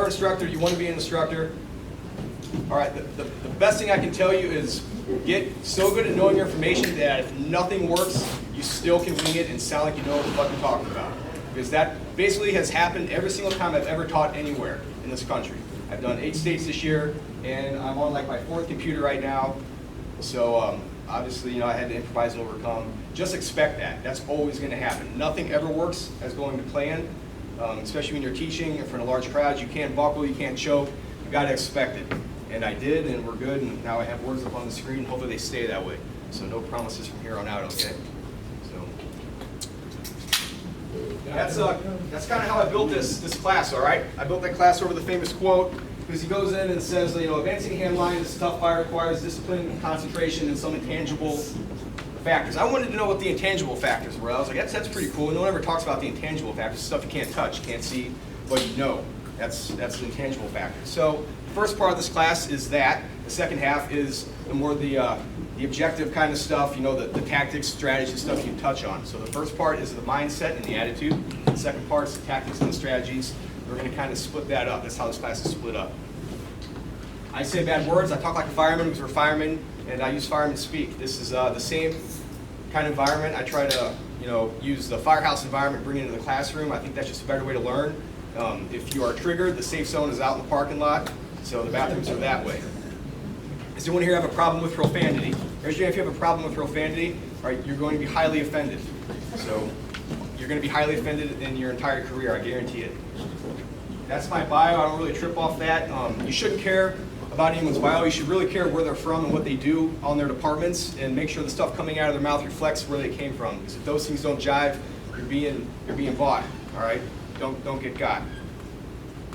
instructor, you want to be an instructor. All right, the best thing I can tell you is get so good at knowing your information that if nothing works, you still can wing it and sound like you know what the fuck you're talking about. Because that basically has happened every single time I've ever taught anywhere in this country. I've done 8 states this year, and I'm on like my 4th computer right now. So obviously, you know, I had to improvise and overcome. Just expect that. That's always going to happen. Nothing ever works as going to plan, especially when you're teaching in front of large crowds. You can't buckle, you can't choke. You got to expect it. And I did, and we're good, and now I have words up on the screen. Hopefully they stay that way. So no promises from here on out, okay? So that's kind of how I built this class, all right? I built that class over the famous quote, because he goes in and says, you know, advancing hand line, this tough fire requires discipline, concentration, and some intangible factors. I wanted to know what the intangible factors were. I was like, that's pretty cool. No one ever talks about the intangible factors, stuff you can't touch, you can't see, but you know. That's an intangible factor. So the first part of this class is that. The second half is the objective kind of stuff, you know, the tactics, strategies, stuff you touch on. So the first part is the mindset and the attitude. The second part is the tactics and the strategies. We're going to kind of split that up. That's how this class is split up. I say bad words. I talk like a fireman because we're firemen, and I use fireman speak. This is the same kind of environment. I try to, you know, use the firehouse environment, bring it into the classroom. I think that's just a better way to learn. If you are triggered, the safe zone is out in the parking lot, so the bathrooms are that way. Does anyone here have a problem with profanity? Raise your hand if you have a problem with profanity. All right, you're going to be highly offended. So you're going to be highly offended in your entire career, I guarantee it. That's my bio. I don't really trip off that. You shouldn't care about anyone's bio. You should really care where they're from and what they do on their departments, and make sure the stuff coming out of their mouth reflects where they came from. Because if those things don't jive, you're being bought. All right. Don't get got.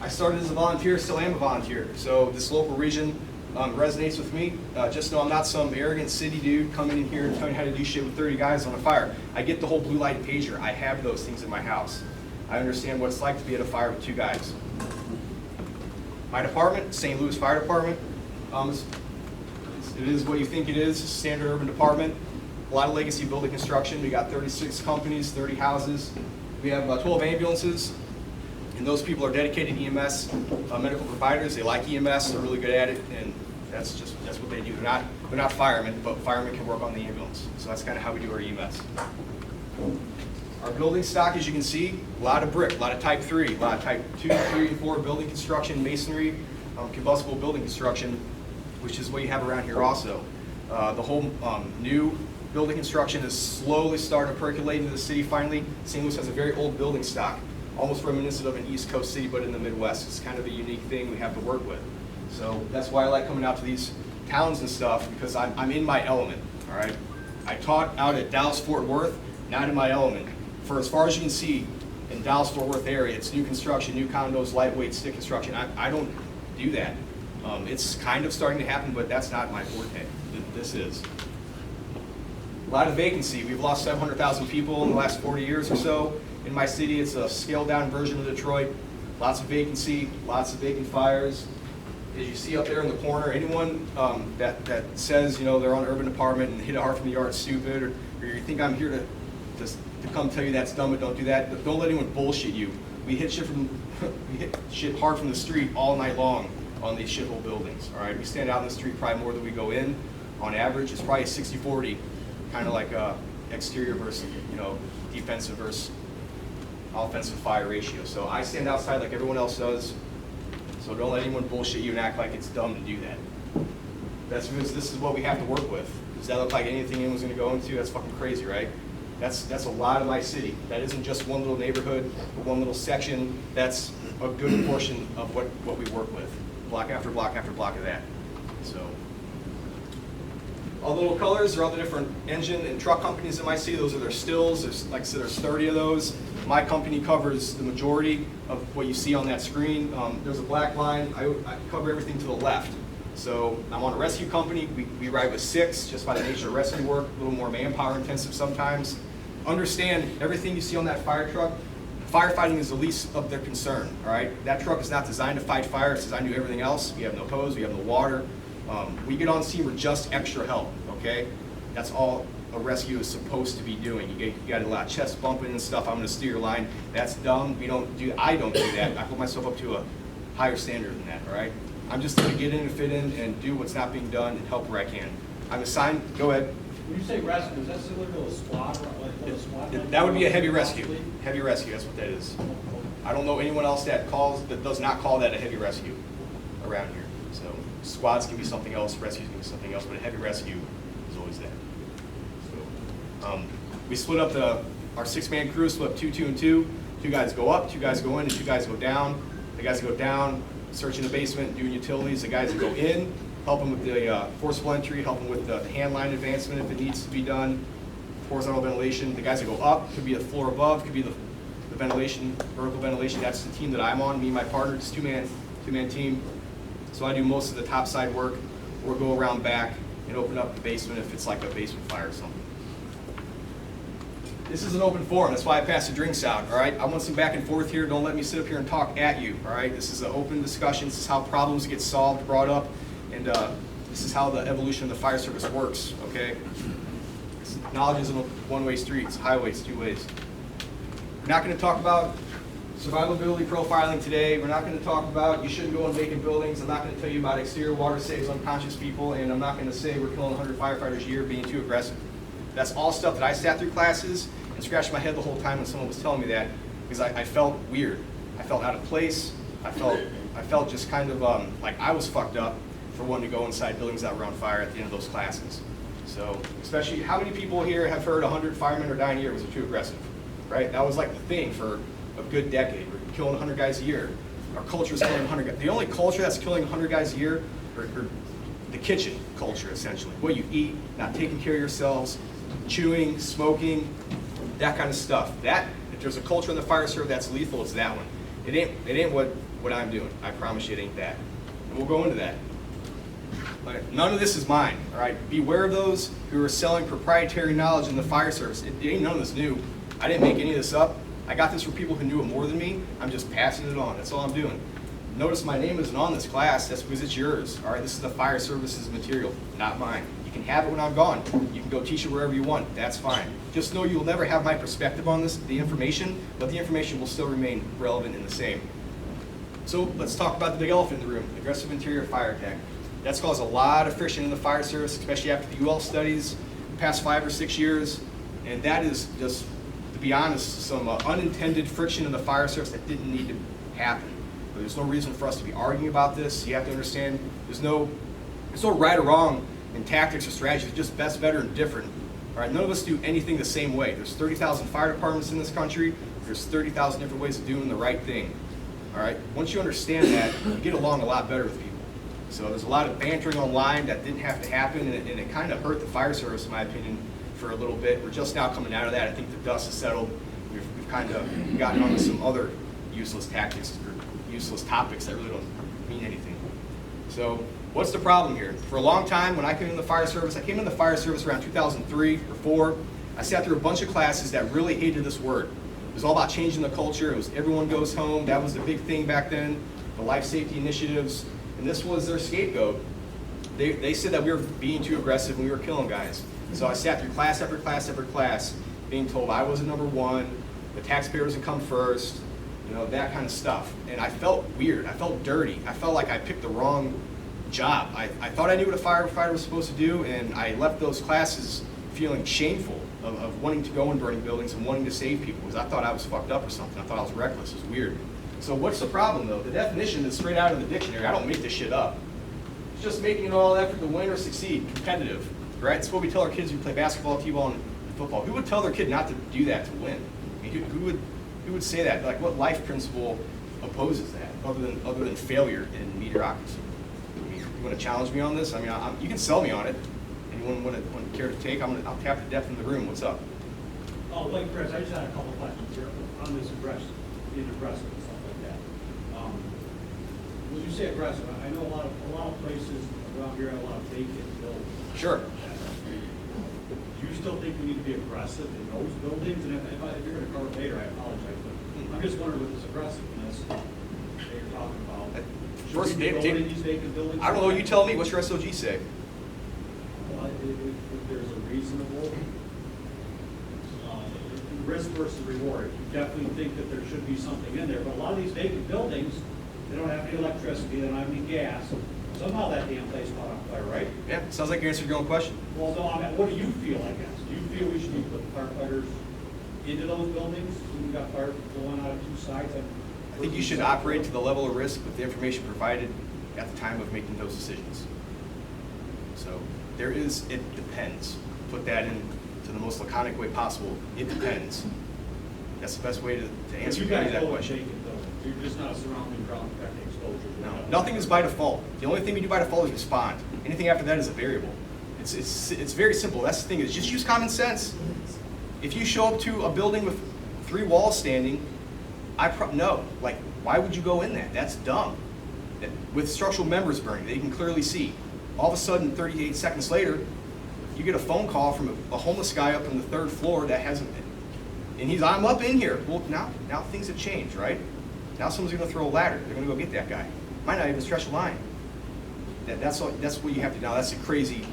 I started as a volunteer, still am a volunteer. So this local region resonates with me. Just know I'm not some arrogant city dude coming in here and telling you how to do shit with 30 guys on a fire. I get the whole blue light pager. I have those things in my house. I understand what it's like to be at a fire with 2 guys. My department, St. Louis Fire Department, it is what you think it is, standard urban department. A lot of legacy building construction. We got 36 companies, 30 houses. We have 12 ambulances, and those people are dedicated EMS medical providers. They like EMS, they're really good at it, and that's what they do. They're not firemen, but firemen can work on the ambulance. So that's kind of how we do our EMS. Our building stock, as you can see, a lot of brick, a lot of type 3, a lot of type 2, 3, and 4 building construction, masonry, combustible building construction, which is what you have around here also. The whole new building construction is slowly starting to percolate into the city finally. St. Louis has a very old building stock, almost reminiscent of an East Coast city, but in the Midwest. It's kind of a unique thing we have to work with. So that's why I like coming out to these towns and stuff, because I'm in my element, all right? I taught out at Dallas-Fort Worth, not in my element. For as far as you can see, in Dallas-Fort Worth area, it's new construction, new condos, lightweight, stick construction. I don't do that. It's kind of starting to happen, but that's not my forte. This is. A lot of vacancy. We've lost 700,000 people in the last 40 years or so. In my city, it's a scaled-down version of Detroit. Lots of vacancy, lots of vacant fires. As you see up there in the corner, anyone that says, you know, they're on urban department and hit it hard from the yard is stupid, or you think I'm here to come tell you that's dumb and don't do that. Don't let anyone bullshit you. We hit shit hard from the street all night long on these shithole buildings. All right, we stand out in the street probably more than we go in. On average, it's probably a 60-40, kind of like a exterior versus, you know, defensive versus offensive fire ratio. So I stand outside like everyone else does. So don't let anyone bullshit you and act like it's dumb to do that. That's because this is what we have to work with. Does that look like anything anyone's going to go into? That's fucking crazy, right? That's a lot of my city. That isn't just one little neighborhood or one little section. That's a good portion of what we work with. Block after block after block of that. So all the little colors are all the different engine and truck companies in my city. Those are their stills. There's, like I said, there's 30 of those. My company covers the majority of what you see on that screen. There's a black line. I cover everything to the left. So I'm on a rescue company. We ride with 6, just by the nature of rescue work, a little more manpower intensive sometimes. Understand, everything you see on that fire truck, firefighting is the least of their concern, all right? That truck is not designed to fight fire. It's designed to do everything else. We have no hose. We have no water. We get on scene with just extra help, okay? That's all a rescue is supposed to be doing. You got a lot of chest bumping and stuff. I'm going to steer your line. That's dumb. I don't do that. I put myself up to higher standard than that, all right? I'm just here to get in and fit in and do what's not being done and help where I can. I'm assigned, go ahead. When you say rescue, is that similar to a squad? Or like what a squad might That would do be a heavy rescue. possibly? Heavy rescue, that's what that is. I don't know anyone else that does not call that a heavy rescue around here. So squads can be something else, rescues can be something else, but a heavy rescue is always that. So we split up our 6-man crew, split up 2, 2, and 2. 2 guys go up, 2 guys go in, and 2 guys go down. The guys that go down, searching the basement, doing utilities. The guys that go in, help them with the forcible entry, help them with the hand line advancement if it needs to be done, horizontal ventilation. The guys that go up, could be the floor above, could be the ventilation, vertical ventilation. That's the team that I'm on, me and my partner. It's two-man team. So I do most of the top side work, or go around back and open up the basement if it's like a basement fire or something. This is an open forum, that's why I pass the drinks out, all right? I want some back and forth here. Don't let me sit up here and talk at you, all right? This is an open discussion. This is how problems get solved, brought up, and this is how the evolution of the fire service works, okay? Knowledge isn't a one-way street, it's a highway, it's 2 ways. We're not going to talk about survivability profiling today. We're not going to talk about you shouldn't go in vacant buildings. I'm not going to tell you about exterior water saves unconscious people, and I'm not going to say we're killing 100 firefighters a year being too aggressive. That's all stuff that I sat through classes and scratched my head the whole time when someone was telling me that, because I felt weird. I felt out of place. I felt just kind of like I was fucked up for wanting to go inside buildings that were on fire at the end of those classes. So, especially, how many people here have heard 100 firemen are dying a year was too aggressive, right? That was like the thing for a good decade. We're killing 100 guys a year. Our culture is killing 100 guys. The only culture that's killing 100 guys a year are the kitchen culture, essentially. What you eat, not taking care of yourselves, chewing, smoking, that kind of stuff. That, if there's a culture in the fire service that's lethal, it's that one. It ain't what I'm doing. I promise you it ain't that. And we'll go into that. But none of this is mine, all right? Beware of those who are selling proprietary knowledge in the fire service. It ain't none of this new. I didn't make any of this up. I got this from people who knew it more than me. I'm just passing it on. That's all I'm doing. Notice my name isn't on this class. That's because it's yours, all right? This is the fire services material, not mine. You can have it when I'm gone. You can go teach it wherever you want. That's fine. Just know you'll never have my perspective on this, the information, but the information will still remain relevant and the same. So let's talk about the big elephant in the room, aggressive interior fire attack. That's caused a lot of friction in the fire service, especially after the UL studies the past 5 or 6 years. And that is just, to be honest, some unintended friction in the fire service that didn't need to happen. But there's no reason for us to be arguing about this. You have to understand there's no right or wrong in tactics or strategies. It's just best, better, and different. All right, none of us do anything the same way. There's 30,000 fire departments in this country. There's 30,000 different ways of doing the right thing. All right, once you understand that, you get along a lot better with people. So there's a lot of bantering online that didn't have to happen, and it kind of hurt the fire service, in my opinion, for a little bit. We're just now coming out of that. I think the dust has settled. We've kind of gotten onto some other useless tactics or useless topics that really don't mean anything. So what's the problem here? For a long time, when I came in the fire service, I came in the fire service around 2003 or 4. I sat through a bunch of classes that really hated this word. It was all about changing the culture. It was everyone goes home. That was the big thing back then, the life safety initiatives. And this was their scapegoat. They said that we were being too aggressive and we were killing guys. So I sat through class after class after class, being told I wasn't number one, the taxpayer doesn't come first, you know, that kind of stuff. And I felt weird. I felt dirty. I felt like I picked the wrong job. I thought I knew what a firefighter was supposed to do, and I left those classes feeling shameful of wanting to go in burning buildings and wanting to save people, because I thought I was fucked up or something. I thought I was reckless. It was weird. So what's the problem, though? The definition is straight out of the dictionary. I don't make this shit up. It's just making an all effort to win or succeed, competitive, right? It's what we tell our kids who play basketball, t-ball, and football. Who would tell their kid not to do that to win? I mean, who would say that? Like, what life principle opposes that, other than failure and mediocrity? I mean, you want to challenge me on this? I mean, you can sell me on it. Anyone want to care to take? I'll tap the depth in the room. What's up? Oh, like Chris, I just had a couple questions here on this being aggressive and stuff like that. When you say aggressive, I know a lot of places around here have a lot of vacant buildings. Sure. Do you still think we need to be aggressive in those buildings? And if you're going to cover it later, I apologize, but I'm just wondering with this aggressiveness that you're talking about. First, should we go in these vacant buildings? I don't know. You tell me. What's your SOG say? Well, if there's a reasonable risk versus reward, you definitely think that there should be something in there. But a lot of these vacant buildings, they don't have any electricity, they don't have any gas. Somehow that damn place caught on fire, right? Yeah, sounds like you answered your own question. Well, no, I mean, what do you feel, I guess? Do you feel we should be putting firefighters into those buildings? We've got fire going out of two sides. I think you should operate to the level of risk with the information provided at the time of making those decisions. So it depends. Put that in to the most laconic way possible. It depends. That's the best way to answer You guys that hold it question. vacant, though. You're just not surrounding ground protecting exposure. No, nothing is by default. The only thing we do by default is respond. Anything after that is a variable. It's very simple. That's the thing, is just use common sense. If you show up to a building with 3 walls standing, no. Like, why would you go in that? That's dumb. With structural members burning, they can clearly see. All of a sudden, 38 seconds later, you get a phone call from a homeless guy up on the 3rd floor that hasn't been. And I'm up in here. Well, now things have changed, right? Now someone's gonna throw a ladder. They're gonna go get that guy. Might not even stretch a line. That's what you have to do. Now, that's a crazy,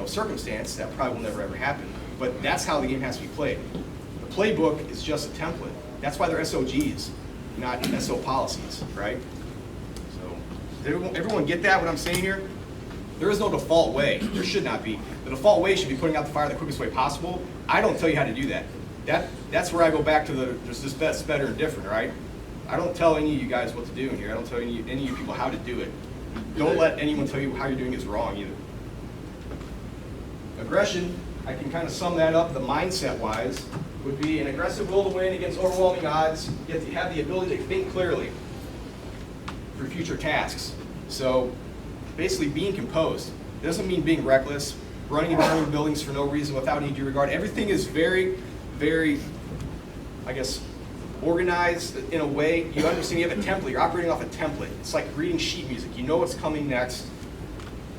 circumstance that probably will never ever happen. But that's how the game has to be played. The playbook is just a template. That's why they're SOGs, not SO policies, right? So, does everyone get that, what I'm saying here? There is no default way. There should not be. The default way should be putting out the fire the quickest way possible. I don't tell you how to do that. That's where I go back to there's this best, better, and different, right? I don't tell any of you guys what to do in here. I don't tell any of you people how to do it. Don't let anyone tell you how you're doing is wrong either. Aggression, I can kind of sum that up, the mindset-wise, would be an aggressive will to win against overwhelming odds. You have to have the ability to think clearly for future tasks. So basically being composed. It doesn't mean being reckless, running and burning buildings for no reason without any due regard. Everything is very, very, I guess, organized in a way. You understand you have a template. You're operating off a template. It's like reading sheet music. You know what's coming next.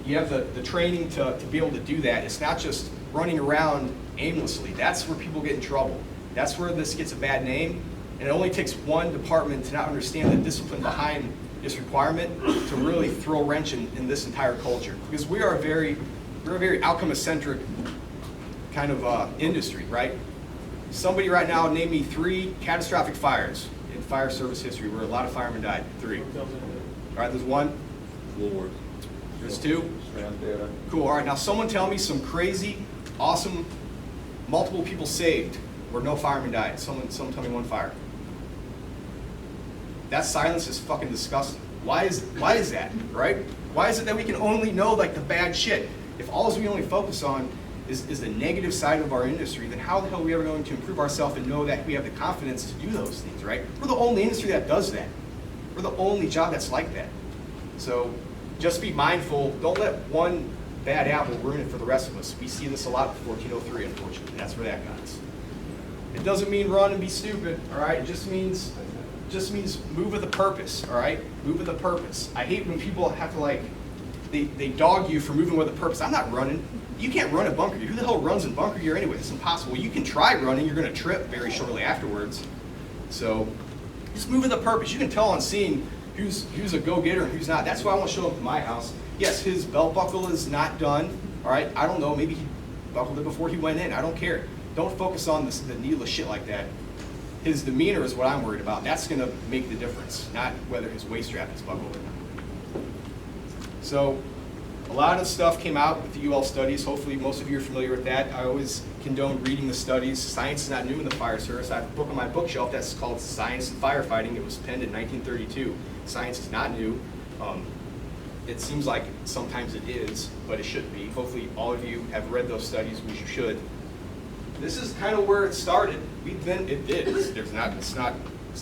You have the training to be able to do that. It's not just running around aimlessly. That's where people get in trouble. That's where this gets a bad name. And it only takes one department to not understand the discipline behind this requirement to really throw a wrench in this entire culture. Because we're a very outcome-centric kind of industry, right? Somebody right now name me 3 catastrophic fires in fire service history where a lot of firemen died. 3. All right, there's 1. Lord. There's 2. Cool. All right, now someone tell me some crazy, awesome, multiple people saved where no firemen died. Someone tell me 1 fire. That silence is fucking disgusting. Why is that, right? Why is it that we can only know like the bad shit? If all we only focus on is the negative side of our industry, then how the hell are we ever going to improve ourselves and know that we have the confidence to do those things, right? We're the only industry that does that. We're the only job that's like that. So just be mindful. Don't let one bad apple ruin it for the rest of us. We see this a lot with 1403, unfortunately. That's where that goes. It doesn't mean run and be stupid, all right? It just means move with a purpose, all right? Move with a purpose. I hate when people have to they dog you for moving with a purpose. I'm not running. You can't run in bunker gear. Who the hell runs in bunker gear anyway? It's impossible. You can try running. You're going to trip very shortly afterwards. So just move with a purpose. You can tell on scene who's a go-getter and who's not. That's why I want to show up to my house. Yes, his belt buckle is not done, all right? I don't know. Maybe he buckled it before he went in. I don't care. Don't focus on the needless shit like that. His demeanor is what I'm worried about. That's going to make the difference, not whether his waist strap is buckled or not. So a lot of stuff came out with the UL studies. Hopefully most of you are familiar with that. I always condone reading the studies. Science is not new in the fire service. I have a book on my bookshelf that's called Science and Firefighting. It was penned in 1932. Science is not new. It seems like sometimes it is, but it shouldn't be. Hopefully all of you have read those studies, which you should. This is kind of where it started. It's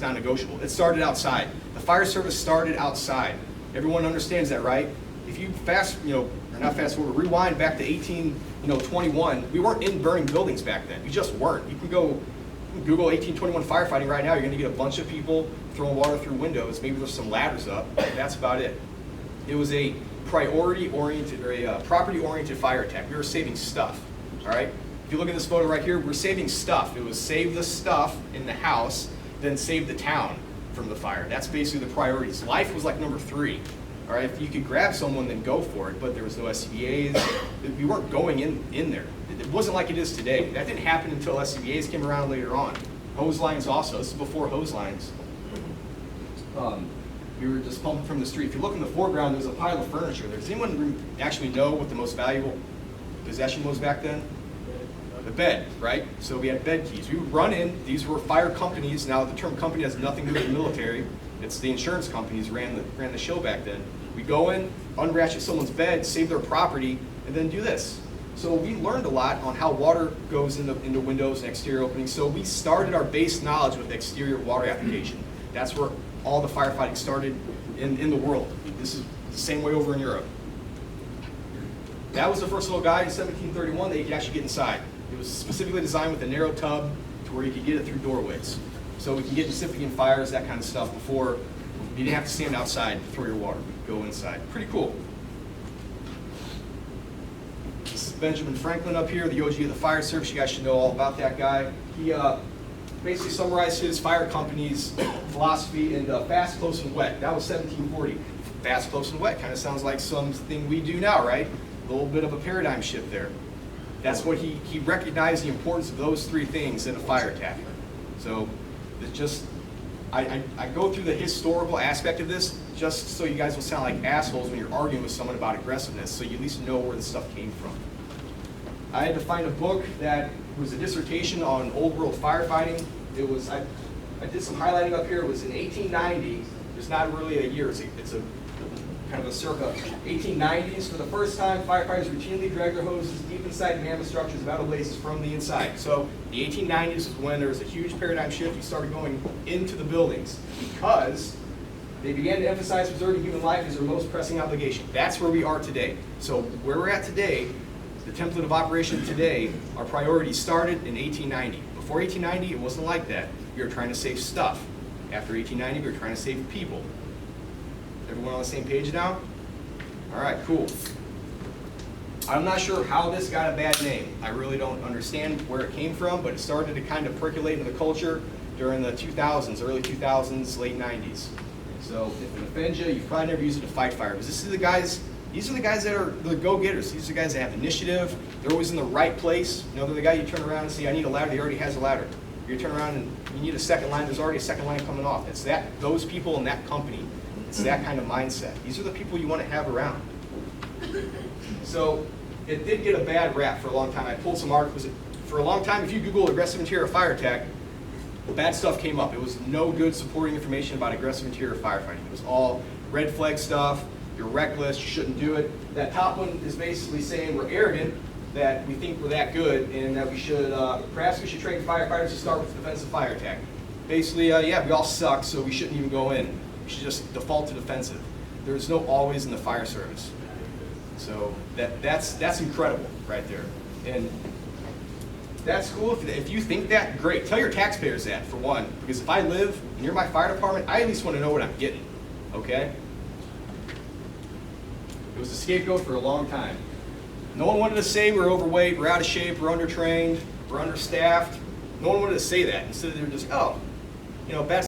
not negotiable. It started outside. The fire service started outside. Everyone understands that, right? If you rewind back to 1821, we weren't in burning buildings back then. We just weren't. You can go Google 1821 firefighting right now. You're going to get a bunch of people throwing water through windows. Maybe there's some ladders up. That's about it. It was a priority-oriented or a property-oriented fire attack. We were saving stuff. All right. If you look at this photo right here, we're saving stuff. It was save the stuff in the house, then save the town from the fire. That's basically the priorities. Life was like number 3. All right, if you could grab someone, then go for it. But there was no SCBAs. We weren't going in there. It wasn't like it is today. That didn't happen until SCBAs came around later on. Hose lines also. This is before hose lines. We were just pumping from the street. If you look in the foreground, there's a pile of furniture there. Does anyone actually know what the most valuable possession was back then? The bed, right? So we had bed keys. We would run in. These were fire companies. Now the term company has nothing to do with the military. It's the insurance companies ran the show back then. We go in, unratchet someone's bed, save their property, and then do this. So we learned a lot on how water goes into windows and exterior openings. So we started our base knowledge with exterior water application. That's where all the firefighting started in the world. This is the same way over in Europe. That was the first little guy in 1731 that you could actually get inside. It was specifically designed with a narrow tub to where you could get it through doorways. So we can get incipient fires, that kind of stuff, before you didn't have to stand outside to throw your water. Go inside. Pretty cool. This is Benjamin Franklin up here, the OG of the fire service. You guys should know all about that guy. He basically summarized his fire company's philosophy in fast, close, and wet. That was 1740. Fast, close, and wet kind of sounds like something we do now, right? A little bit of a paradigm shift there. That's what he recognized the importance of those three things in a fire attack. So it's just, I go through the historical aspect of this just so you guys will sound like assholes when you're arguing with someone about aggressiveness, so you at least know where the stuff came from. I had to find a book that was a dissertation on old world firefighting. It was, I did some highlighting up here. It was in 1890. There's not really a year. It's a kind of a circa 1890s. For the first time, firefighters routinely drag their hoses deep inside mammoth structures without blazes from the inside. So the 1890s is when there was a huge paradigm shift. You started going into the buildings because they began to emphasize preserving human life as their most pressing obligation. That's where we are today. So where we're at today, the template of operation today, our priorities started in 1890. Before 1890, it wasn't like that. We were trying to save stuff. After 1890, we were trying to save people. Everyone on the same page now? All right, cool. I'm not sure how this got a bad name. I really don't understand where it came from, but it started to kind of percolate in the culture during the 2000s, early 2000s, late 90s. So if it offends you, you've probably never used it to fight fire. Because these are the guys that are the go-getters. These are the guys that have initiative. They're always in the right place. You know, they're the guy you turn around and say, I need a ladder. He already has a ladder. You turn around and you need a second line. There's already a second line coming off. It's those people in that company. It's that kind of mindset. These are the people you want to have around. So it did get a bad rap for a long time. I pulled some articles. For a long time, if you Google aggressive interior fire attack, bad stuff came up. It was no good supporting information about aggressive interior firefighting. It was all red flag stuff. You're reckless. You shouldn't do it. That top one is basically saying we're arrogant, that we think we're that good, and that we should, perhaps we should train firefighters to start with a defensive fire attack. Basically, yeah, we all suck, so we shouldn't even go in. We should just default to defensive. There's no always in the fire service. So that's incredible right there. And that's cool. If you think that, great. Tell your taxpayers that, for one. Because if I live near my fire department, I at least want to know what I'm getting. Okay? It was a scapegoat for a long time. No one wanted to say we're overweight, we're out of shape, we're undertrained, we're understaffed. No one wanted to say that. Instead, they were just, oh, bad